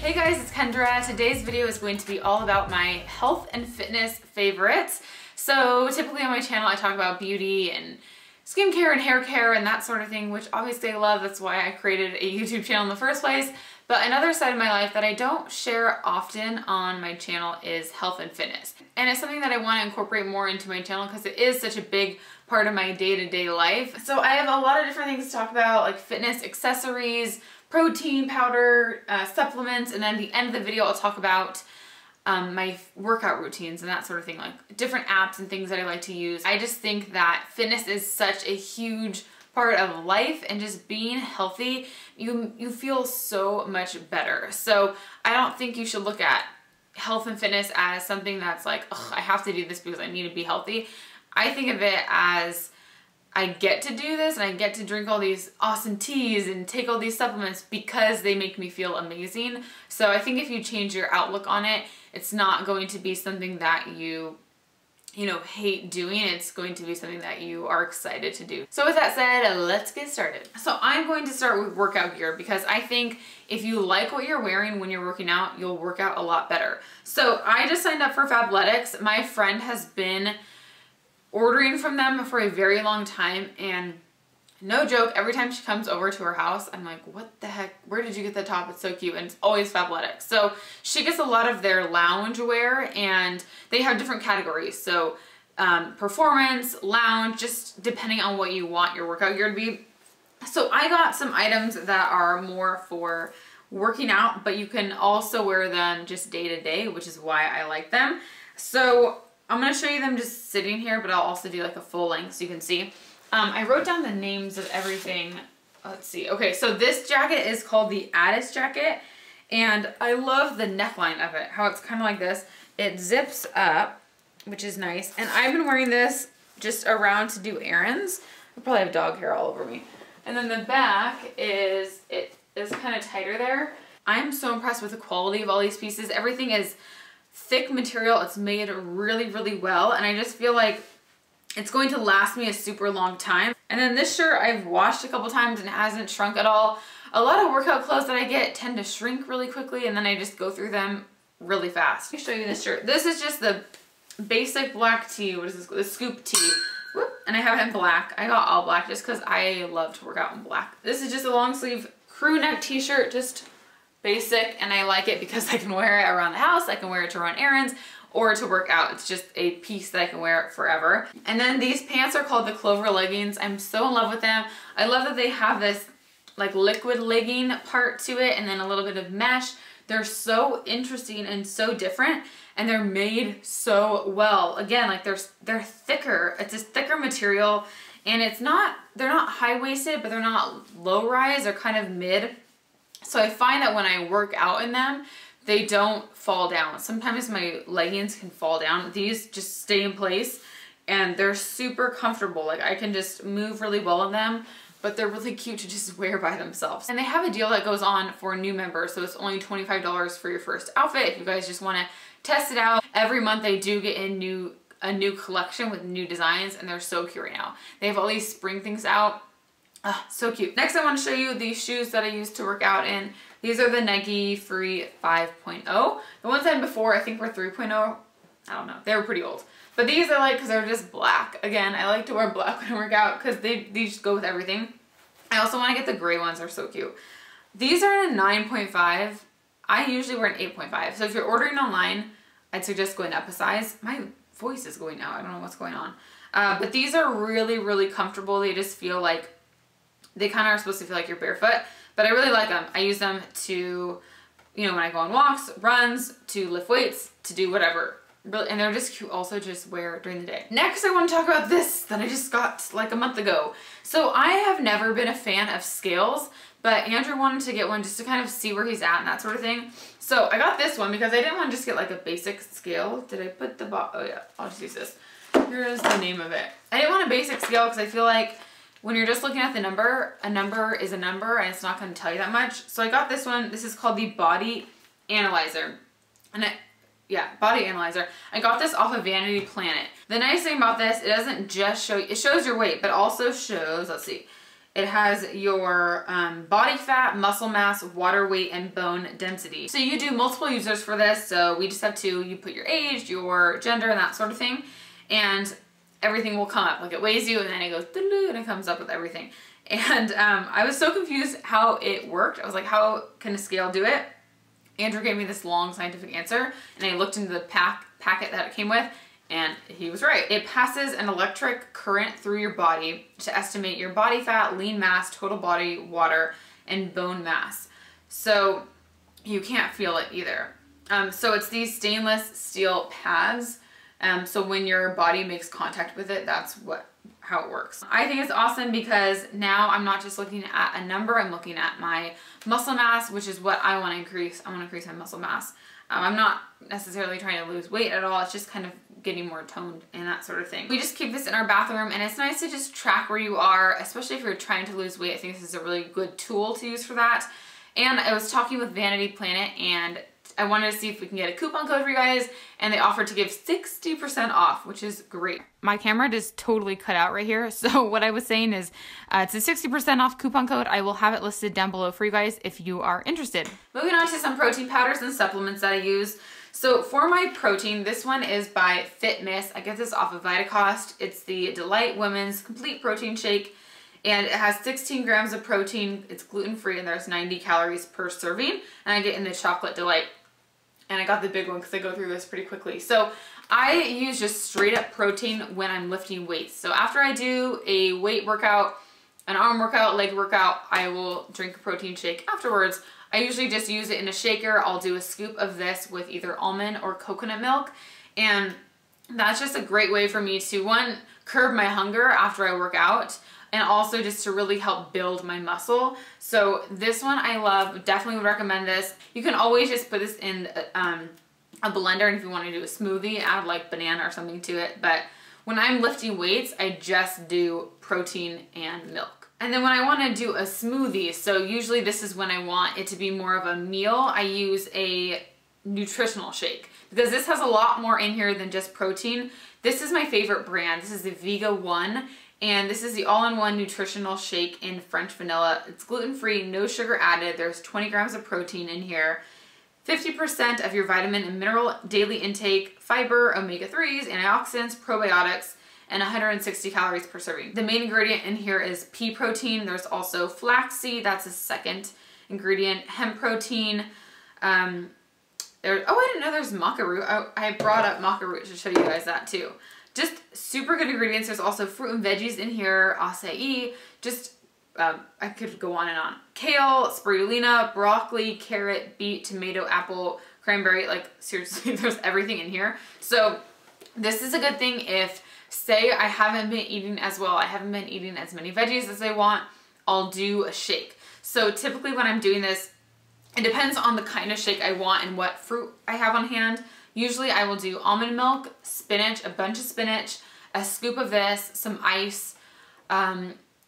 Hey guys, it's Kendra. Today's video is going to be all about my health and fitness favorites. So typically on my channel I talk about beauty and skincare and hair care and that sort of thing, which obviously I love. That's why I created a YouTube channel in the first place. But another side of my life that I don't share often on my channel is health and fitness. And it's something that I want to incorporate more into my channel because it is such a big part of my day-to-day life. So I have a lot of different things to talk about, like fitness accessories, protein powder, supplements, and then at the end of the video I'll talk about my workout routines and that sort of thing, like different apps and things that I like to use. I just think that fitness is such a huge part of life, and just being healthy, you feel so much better. So I don't think you should look at health and fitness as something that's like, ugh, I have to do this because I need to be healthy. I think of it as I get to do this and I get to drink all these awesome teas and take all these supplements because they make me feel amazing. So I think if you change your outlook on it, it's not going to be something that you hate doing. It's going to be something that you are excited to do. So with that said, let's get started. So I'm going to start with workout gear because I think if you like what you're wearing when you're working out, you'll work out a lot better. So I just signed up for Fabletics. My friend has been ordering from them for a very long time, and no joke, every time she comes over to her house, I'm like, what the heck? Where did you get that top? It's so cute. And it's always Fabletics. So she gets a lot of their lounge wear, and they have different categories. So performance, lounge, just depending on what you want your workout gear to be. So I got some items that are more for working out, but you can also wear them just day to day, which is why I like them. So I'm going to show you them just sitting here, but I'll also do like a full length so you can see. I wrote down the names of everything. Let's see. Okay, so this jacket is called the Attis jacket, and I love the neckline of it, how it's kind of like this. It zips up, which is nice, and I've been wearing this just around to do errands. I probably have dog hair all over me. And then the back is kind of tighter there. I'm so impressed with the quality of all these pieces. Everything is thick material. It's made really, really well, and I just feel like it's going to last me a super long time. And then this shirt I've washed a couple times and it hasn't shrunk at all. A lot of workout clothes that I get tend to shrink really quickly, and then I just go through them really fast. Let me show you this shirt. This is just the basic black tee. What is this? The scoop tee. Whoop. And I have it in black. I got all black just because I love to work out in black. This is just a long sleeve crew neck t-shirt, just basic, and I like it because I can wear it around the house. I can wear it to run errands or to work out. It's just a piece that I can wear forever. And then these pants are called the Clover leggings. I'm so in love with them. I love that they have this like liquid legging part to it and then a little bit of mesh. They're so interesting and so different, and they're made so well. Again, like they're thicker. It's this thicker material, and they're not high-waisted, but they're not low-rise. They're kind of mid. So I find that when I work out in them, they don't fall down. Sometimes my leggings can fall down. These just stay in place, and they're super comfortable. Like I can just move really well in them, but they're really cute to just wear by themselves. And they have a deal that goes on for new members, so it's only $25 for your first outfit if you guys just want to test it out. Every month they do get a new collection with new designs, and they're so cute right now. They have all these spring things out. Oh, so cute. Next I want to show you these shoes that I use to work out in. These are the Nike Free 5.0. The ones I had before I think were 3.0. I don't know. They were pretty old. But these I like because they're just black. Again, I like to wear black when I work out because they just go with everything. I also want to get the gray ones. They're so cute. These are in a 9.5. I usually wear an 8.5. So if you're ordering online, I'd suggest going up a size. My voice is going out. I don't know what's going on. But these are really, really comfortable. They just feel like they kind of are supposed to feel like you're barefoot, but I really like them. I use them to, when I go on walks, runs, to lift weights, to do whatever. And they're just cute also to just wear during the day. Next, I want to talk about this that I just got like a month ago. So I have never been a fan of scales, but Andrew wanted to get one just to kind of see where he's at and that sort of thing. So I got this one because I didn't want to just get like a basic scale. Did I put the oh yeah, I'll just use this. Here's the name of it. I didn't want a basic scale because I feel like when you're just looking at the number, a number is a number and it's not going to tell you that much. So I got this one. This is called the Body Analyzer. And Body Analyzer. I got this off of Vanity Planet. The nice thing about this, it doesn't just show you, it shows your weight, but also shows, let's see, It has your body fat, muscle mass, water weight, and bone density. So you do multiple users for this. So we just have to, you put your age, your gender, and that sort of thing. And everything will come up. Like it weighs you and then it goes and it comes up with everything. And I was so confused how it worked. I was like, how can a scale do it? Andrew gave me this long scientific answer and I looked into the packet that it came with and he was right. It passes an electric current through your body to estimate your body fat, lean mass, total body water, and bone mass. So you can't feel it either. So it's these stainless steel pads. So when your body makes contact with it, that's how it works. I think it's awesome because now I'm not just looking at a number, I'm looking at my muscle mass, which is what I want to increase. I want to increase my muscle mass. I'm not necessarily trying to lose weight at all. It's just kind of getting more toned and that sort of thing. We just keep this in our bathroom and it's nice to just track where you are, especially if you're trying to lose weight. I think this is a really good tool to use for that. And I was talking with Vanity Planet and I wanted to see if we can get a coupon code for you guys and they offered to give 60% off, which is great. My camera just totally cut out right here. So what I was saying is it's a 60% off coupon code. I will have it listed down below for you guys if you are interested. Moving on to some protein powders and supplements that I use. So for my protein, this one is by Fitness. I get this off of Vitacost. It's the Delight Women's Complete Protein Shake. And it has 16 grams of protein. It's gluten-free and there's 90 calories per serving. And I get in the Chocolate Delight. And I got the big one because I go through this pretty quickly. So I use just straight up protein when I'm lifting weights. So after I do a weight workout, an arm workout, leg workout, I will drink a protein shake afterwards. I usually just use it in a shaker. I'll do a scoop of this with either almond or coconut milk. And that's just a great way for me to, one, curb my hunger after I work out, and also just to really help build my muscle. So this one I love, definitely would recommend this. You can always just put this in a blender, and if you want to do a smoothie, add like banana or something to it. But when I'm lifting weights, I just do protein and milk. And then when I want to do a smoothie, so usually this is when I want it to be more of a meal, I use a nutritional shake because this has a lot more in here than just protein. This is my favorite brand. This is the Vega One. And this is the all-in-one nutritional shake in French vanilla. It's gluten-free, no sugar added. There's 20 grams of protein in here, 50% of your vitamin and mineral daily intake, fiber, omega-3s, antioxidants, probiotics, and 160 calories per serving. The main ingredient in here is pea protein. There's also flaxseed, that's a second ingredient, hemp protein. Oh, I didn't know there's maca root. I brought up maca root to show you guys that too. Just super good ingredients. There's also fruit and veggies in here, acai, just, I could go on and on. Kale, spirulina, broccoli, carrot, beet, tomato, apple, cranberry, like seriously, there's everything in here. So this is a good thing if, say I haven't been eating as well, I haven't been eating as many veggies as I want, I'll do a shake. So typically when I'm doing this, it depends on the kind of shake I want and what fruit I have on hand. Usually I will do almond milk, spinach, a bunch of spinach, a scoop of this, some ice,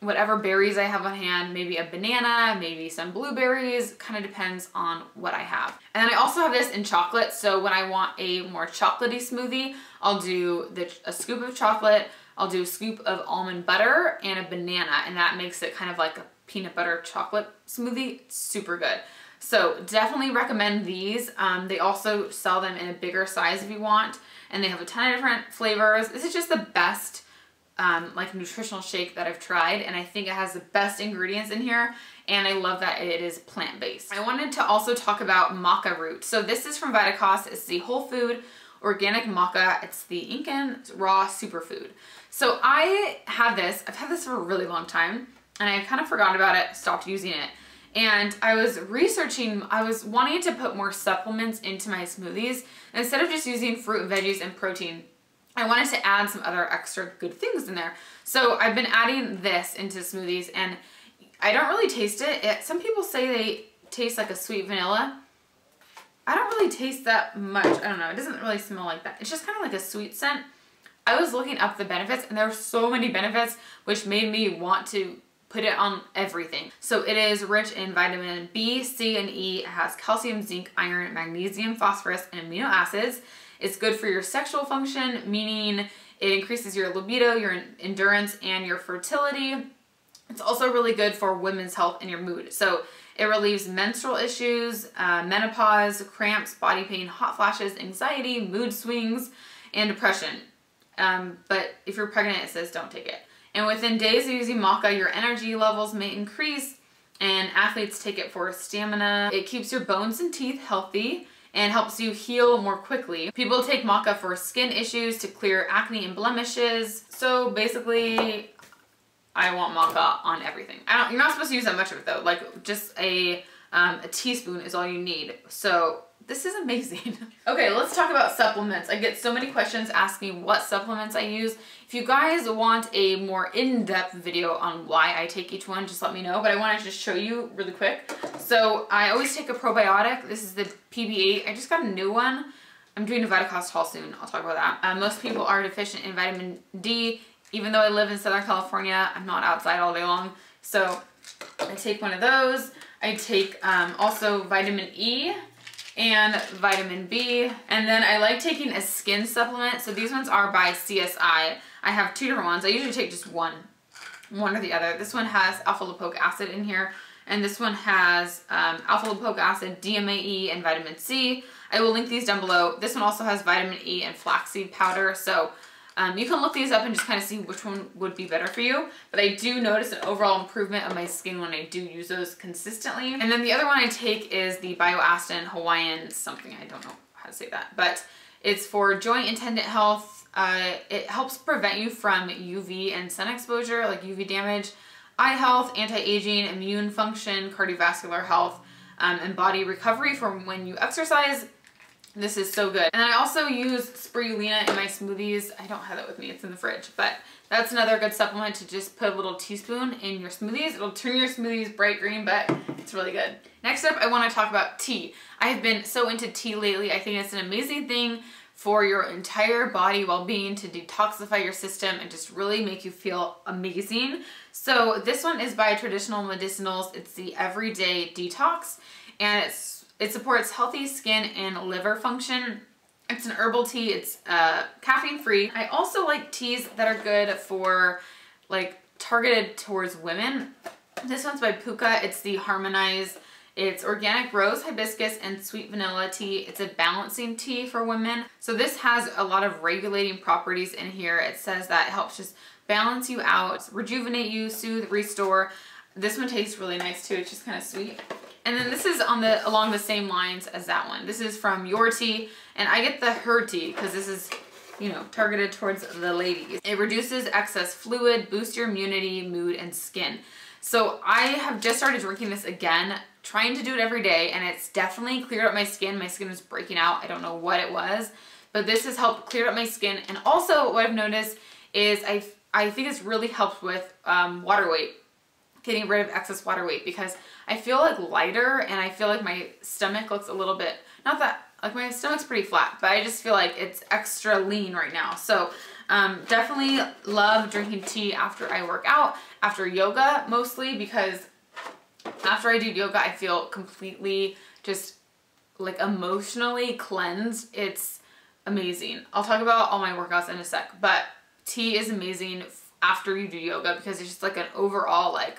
whatever berries I have on hand, maybe a banana, maybe some blueberries, kind of depends on what I have. And then I also have this in chocolate, so when I want a more chocolatey smoothie, I'll do a scoop of chocolate, I'll do a scoop of almond butter and a banana, and that makes it kind of like a peanut butter chocolate smoothie. It's super good. So definitely recommend these. They also sell them in a bigger size if you want, and they have a ton of different flavors. This is just the best like nutritional shake that I've tried, and I think it has the best ingredients in here, and I love that it is plant-based. I wanted to also talk about maca root. So this is from Vitacost. It's the whole food organic maca. It's the Incan raw superfood. So I have this. I've had this for a really long time, and I kind of forgot about it, stopped using it. And I was researching, I was wanting to put more supplements into my smoothies. Instead of just using fruit and veggies and protein, I wanted to add some other extra good things in there. So I've been adding this into smoothies, and I don't really taste it. Some people say they taste like a sweet vanilla. I don't really taste that much. I don't know. It doesn't really smell like that. It's just kind of like a sweet scent. I was looking up the benefits, and there are so many benefits, which made me want to put it on everything. So it is rich in vitamin B, C, and E. It has calcium, zinc, iron, magnesium, phosphorus, and amino acids. It's good for your sexual function, meaning it increases your libido, your endurance, and your fertility. It's also really good for women's health and your mood. So it relieves menstrual issues, menopause, cramps, body pain, hot flashes, anxiety, mood swings, and depression. But if you're pregnant, it says don't take it. And within days of using maca, your energy levels may increase, and athletes take it for stamina. It keeps your bones and teeth healthy and helps you heal more quickly. People take maca for skin issues, to clear acne and blemishes. So basically, I want maca on everything. You're not supposed to use that much of it though. Like just a teaspoon is all you need. So this is amazing. Okay, let's talk about supplements. I get so many questions asking what supplements I use. If you guys want a more in-depth video on why I take each one, just let me know. But I want to just show you really quick. So I always take a probiotic. This is the PB8. I just got a new one. I'm doing a Vitacost haul soon. I'll talk about that. Most people are deficient in vitamin D. Even though I live in Southern California, I'm not outside all day long. So I take one of those. I take also vitamin E and vitamin B. And then I like taking a skin supplement. So these ones are by CSI. I have two different ones. I usually take just one or the other. This one has alpha lipoic acid in here. And this one has alpha lipoic acid, DMAE, and vitamin C. I will link these down below. This one also has vitamin E and flaxseed powder. So you can look these up and just kind of see which one would be better for you. But I do notice an overall improvement of my skin when I do use those consistently. And then the other one I take is the Bioastin Hawaiian something. I don't know how to say that. But it's for joint and tendon health. It helps prevent you from UV and sun exposure, like UV damage, eye health, anti-aging, immune function, cardiovascular health, and body recovery from when you exercise. This is so good. And then I also use spirulina in my smoothies. I don't have that with me, it's in the fridge, but that's another good supplement to just put a little teaspoon in your smoothies. It'll turn your smoothies bright green, but it's really good. Next up, I want to talk about tea. I have been so into tea lately. I think it's an amazing thing for your entire body well-being, to detoxify your system and just really make you feel amazing. So this one is by Traditional Medicinals. It's the Everyday Detox, and it supports healthy skin and liver function. It's an herbal tea. It's caffeine free. I also like teas that are good for, like, targeted towards women. This one's by Puka. It's the Harmonize. It's organic rose, hibiscus, and sweet vanilla tea. It's a balancing tea for women. So this has a lot of regulating properties in here. It says that it helps just balance you out, rejuvenate you, soothe, restore. This one tastes really nice too. It's just kind of sweet. And then this is along the same lines as that one. This is from Your Tea, and I get the Her Tea because this is, you know, targeted towards the ladies. It reduces excess fluid, boosts your immunity, mood, and skin. So I have just started drinking this again, trying to do it every day, and it's definitely cleared up my skin. My skin was breaking out. I don't know what it was, but this has helped clear up my skin. And also what I've noticed is I think it's really helped with water weight, getting rid of excess water weight, because I feel like lighter and I feel like my stomach looks a little bit, not that, like my stomach's pretty flat, but I just feel like it's extra lean right now. So definitely love drinking tea after I work out, after yoga mostly, because after I do yoga, I feel completely just like emotionally cleansed. It's amazing. I'll talk about all my workouts in a sec, but tea is amazing after you do yoga because it's just like an overall like,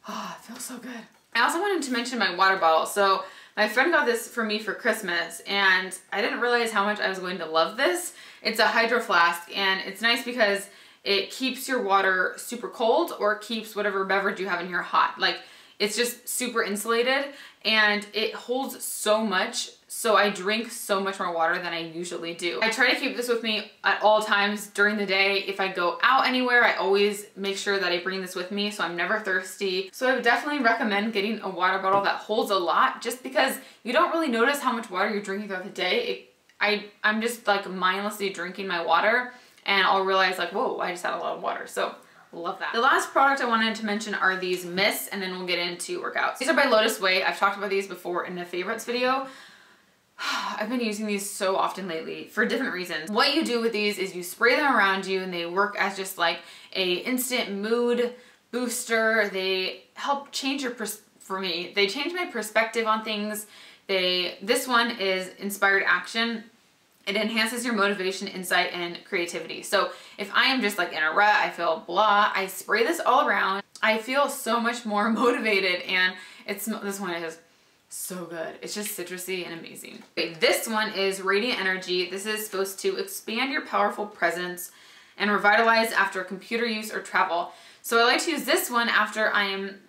oh, it feels so good. I also wanted to mention my water bottle. So my friend got this for me for Christmas, and I didn't realize how much I was going to love this. It's a hydro flask, and it's nice because it keeps your water super cold, or it keeps whatever beverage you have in here hot. Like, it's just super insulated, and it holds so much. So I drink so much more water than I usually do. I try to keep this with me at all times during the day. If I go out anywhere, I always make sure that I bring this with me so I'm never thirsty. So I would definitely recommend getting a water bottle that holds a lot, just because you don't really notice how much water you're drinking throughout the day. I'm just like mindlessly drinking my water, and I'll realize like, whoa, I just had a lot of water. So love that. The last product I wanted to mention are these mists, and then we'll get into workouts. These are by Lotus Way. I've talked about these before in the favorites video. I've been using these so often lately for different reasons. What you do with these is you spray them around you, and they work as just like a instant mood booster. They help change your for me, they change my perspective on things. This one is Inspired Action. It enhances your motivation, insight, and creativity. So if I am just like in a rut, I feel blah, I spray this all around. I feel so much more motivated, and this one is so good. It's just citrusy and amazing. Okay, this one is Radiant Energy. This is supposed to expand your powerful presence and revitalize after computer use or travel. So I like to use this one after I am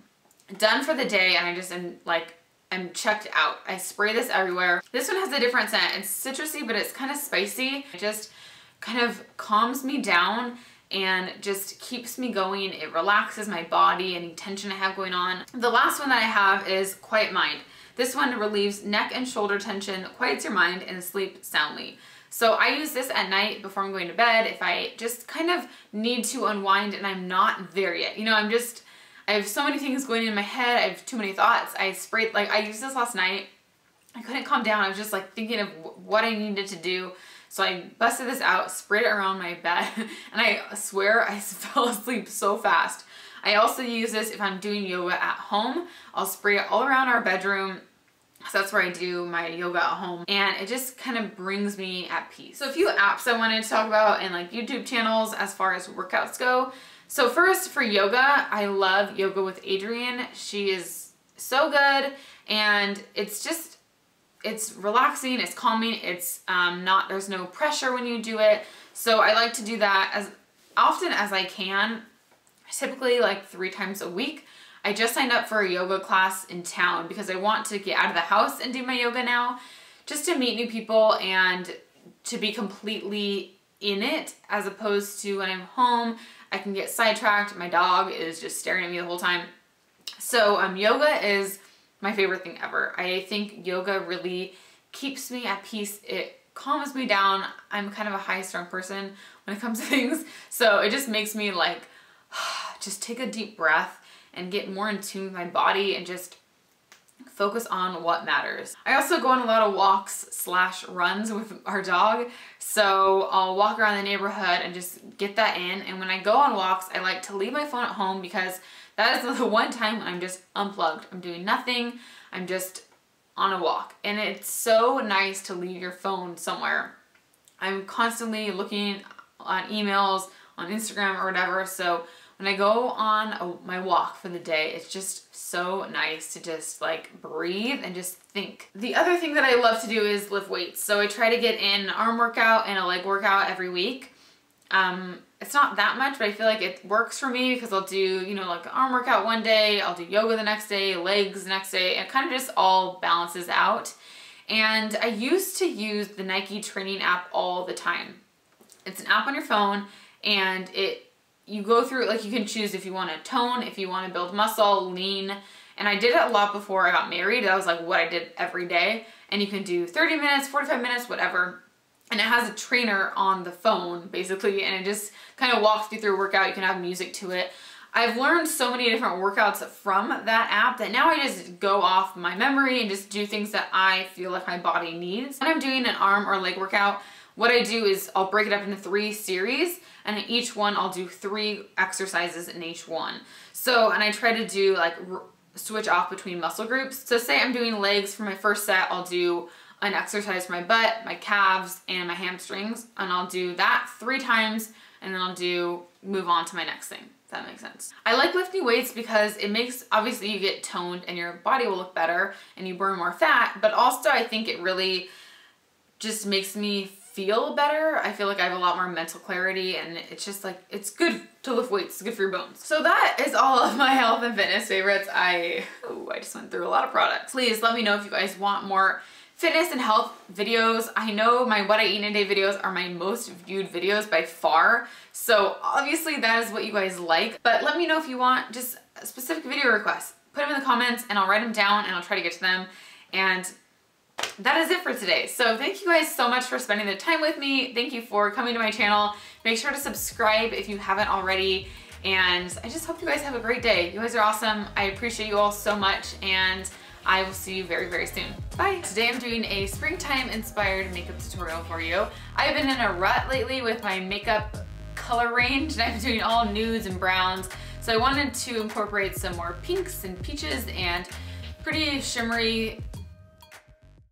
done for the day and I just am like, I'm checked out. I spray this everywhere. This one has a different scent. It's citrusy, but it's kind of spicy. It just kind of calms me down and just keeps me going. It relaxes my body, any tension I have going on. The last one that I have is Quiet Mind. This one relieves neck and shoulder tension, quiets your mind, and sleep soundly. So I use this at night before I'm going to bed if I just kind of need to unwind and I'm not there yet. You know, I have so many things going in my head. I have too many thoughts. I used this last night. I couldn't calm down. I was just like thinking of what I needed to do. So I busted this out, sprayed it around my bed, and I swear I fell asleep so fast. I also use this if I'm doing yoga at home. I'll spray it all around our bedroom. So that's where I do my yoga at home, and it just kind of brings me at peace. So a few apps I wanted to talk about and like YouTube channels as far as workouts go. So first for yoga, I love Yoga with Adriene. She is so good, and it's relaxing, it's calming, it's there's no pressure when you do it. So I like to do that as often as I can, typically like 3 times a week. I just signed up for a yoga class in town because I want to get out of the house and do my yoga now, just to meet new people and to be completely in it, as opposed to when I'm home, I can get sidetracked. My dog is just staring at me the whole time. So yoga is my favorite thing ever. I think yoga really keeps me at peace. It calms me down. I'm kind of a high-strung person when it comes to things. So it just makes me like, just take a deep breath and get more in tune with my body and just focus on what matters. I also go on a lot of walks / runs with our dog. So I'll walk around the neighborhood and just get that in. And when I go on walks, I like to leave my phone at home because that is the one time when I'm just unplugged. I'm doing nothing. I'm just on a walk. And it's so nice to leave your phone somewhere. I'm constantly looking on emails, on Instagram or whatever. So when I go on my walk for the day, it's just so nice to just like breathe and just think. The other thing that I love to do is lift weights. So I try to get in an arm workout and a leg workout every week. It's not that much, but I feel like it works for me because I'll do, you know, like an arm workout one day, I'll do yoga the next day, legs the next day, and it kind of just all balances out. And I used to use the Nike training app all the time. It's an app on your phone, and you go through, like you can choose if you want to tone, if you want to build muscle, lean. And I did it a lot before I got married. That was like what I did every day. And you can do 30 minutes, 45 minutes, whatever. And it has a trainer on the phone basically, and it just kind of walks you through a workout. You can have music to it. I've learned so many different workouts from that app that now I just go off my memory and just do things that I feel like my body needs. When I'm doing an arm or leg workout, what I do is I'll break it up into 3 series, and in each one I'll do 3 exercises in each one. So, and I try to do like switch off between muscle groups. So say I'm doing legs for my first set, I'll do an exercise for my butt, my calves, and my hamstrings, and I'll do that 3 times, and then I'll move on to my next thing, if that makes sense. I like lifting weights because it makes, obviously you get toned and your body will look better and you burn more fat, but also I think it really just makes me feel better. I feel like I have a lot more mental clarity, and it's just like, it's good to lift weights. It's good for your bones. So that is all of my health and fitness favorites. I just went through a lot of products. Please let me know if you guys want more fitness and health videos. I know my what I eat in a day videos are my most viewed videos by far. So obviously that is what you guys like, but let me know if you want just specific video requests. Put them in the comments and I'll write them down and I'll try to get to them. And that is it for today. So thank you guys so much for spending the time with me. Thank you for coming to my channel. Make sure to subscribe if you haven't already. And I just hope you guys have a great day. You guys are awesome. I appreciate you all so much, and I will see you very, very soon. Bye. Today I'm doing a springtime inspired makeup tutorial for you. I've been in a rut lately with my makeup color range, and I'm doing all nudes and browns. So I wanted to incorporate some more pinks and peaches and pretty shimmery